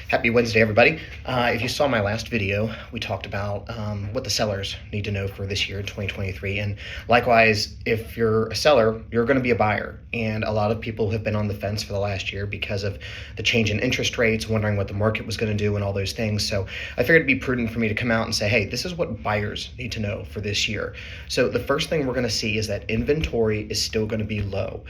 Happy Wednesday, everybody. If you saw my last video, we talked about what the sellers need to know for this year, 2023. And likewise, if you're a seller, you're going to be a buyer. And a lot of people have been on the fence for the last year because of the change in interest rates, wondering what the market was going to do and all those things. So I figured it'd be prudent for me to come out and say, hey, this is what buyers need to know for this year. So the first thing we're going to see is that inventory is still going to be low.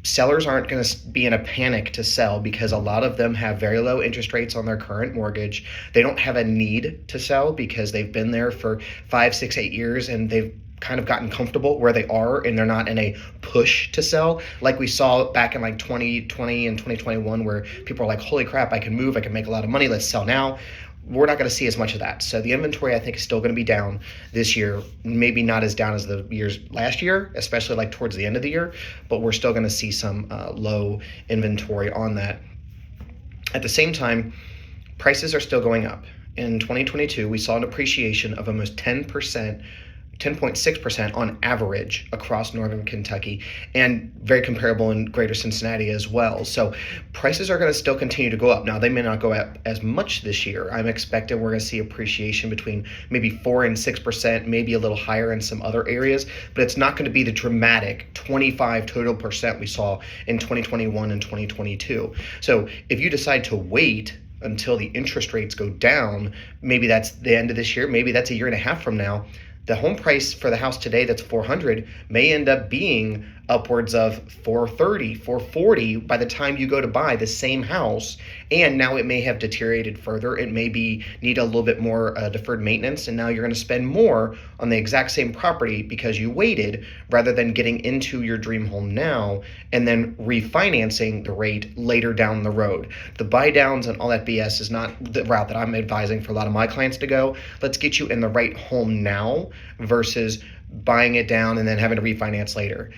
Sellers aren't going to be in a panic to sell because a lot of them have very low interest rates on their current mortgage. They don't have a need to sell because they've been there for 5, 6, 8 years and they've kind of gotten comfortable where they are and they're not in a push to sell like we saw back in like 2020 and 2021 where people are like, holy crap, I can move, I can make a lot of money, let's sell now. We're not going to see as much of that. So the inventory, I think, is still going to be down this year. Maybe not as down as the years last year, especially like towards the end of the year, but we're still going to see some low inventory on that. At the same time, prices are still going up. In 2022, we saw an appreciation of almost 10.6% on average across northern Kentucky, and very comparable in greater Cincinnati as well. So prices are going to still continue to go up. Now, they may not go up as much this year. I'm expecting we're going to see appreciation between maybe 4 and 6%, maybe a little higher in some other areas, but it's not going to be the dramatic 25 total percent we saw in 2021 and 2022. So if you decide to wait until the interest rates go down, maybe that's the end of this year, maybe that's a year and a half from now, the home price for the house today that's $400 may end up being upwards of $430, $440 by the time you go to buy the same house. And now it may have deteriorated further. It may need a little bit more deferred maintenance. And now you're going to spend more on the exact same property because you waited rather than getting into your dream home now and then refinancing the rate later down the road. The buy downs and all that BS is not the route that I'm advising for a lot of my clients to go. Let's get you in the right home now versus buying it down and then having to refinance later.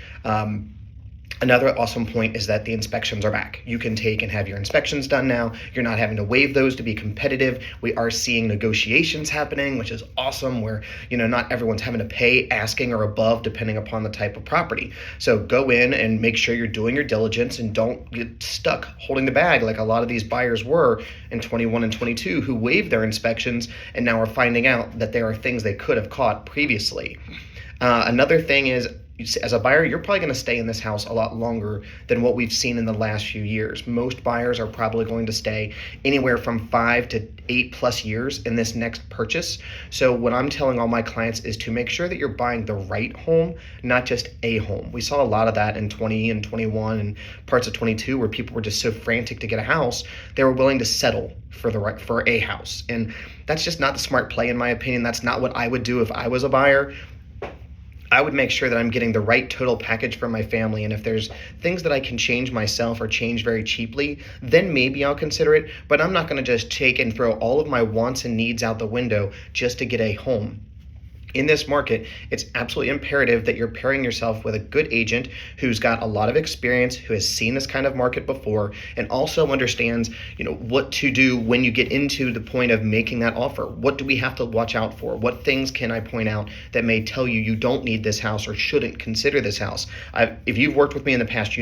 Another awesome point is that the inspections are back. You can take and have your inspections done now. You're not having to waive those to be competitive. We are seeing negotiations happening, which is awesome, where not everyone's having to pay asking or above depending upon the type of property. So go in and make sure you're doing your diligence and don't get stuck holding the bag like a lot of these buyers were in 21 and 22 who waived their inspections and now are finding out that there are things they could have caught previously. Another thing is, as a buyer, you're probably going to stay in this house a lot longer than what we've seen in the last few years. Most buyers are probably going to stay anywhere from 5 to 8+ years in this next purchase. So what I'm telling all my clients is to make sure that you're buying the right home, not just a home. We saw a lot of that in 20 and 21 and parts of 22 where people were just so frantic to get a house, they were willing to settle for a house. And that's just not the smart play, in my opinion. That's not what I would do if I was a buyer. I would make sure that I'm getting the right total package for my family. And if there's things that I can change myself or change very cheaply, then maybe I'll consider it. But I'm not going to just take and throw all of my wants and needs out the window just to get a home. In this market, it's absolutely imperative that you're pairing yourself with a good agent who's got a lot of experience, who has seen this kind of market before, and also understands, what to do when you get into the point of making that offer. What do we have to watch out for? What things can I point out that may tell you don't need this house or shouldn't consider this house? If you've worked with me in the past,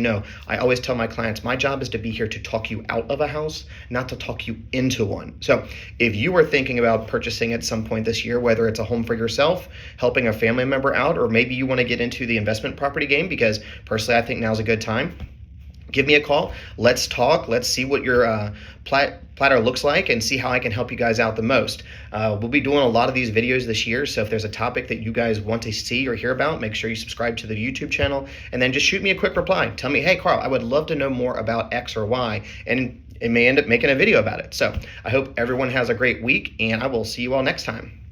I always tell my clients, my job is to be here to talk you out of a house, not to talk you into one. So if you are thinking about purchasing at some point this year, whether it's a home for yourself, helping a family member out, or maybe you want to get into the investment property game, because personally I think now's a good time, give me a call. Let's talk. Let's see what your platter looks like and see how I can help you guys out the most. We'll be doing a lot of these videos this year, so if there's a topic that you guys want to see or hear about, make sure you subscribe to the YouTube channel and then just shoot me a quick reply. Tell me, hey Carl, I would love to know more about X or Y, and it may end up making a video about it. So I hope everyone has a great week, and I will see you all next time.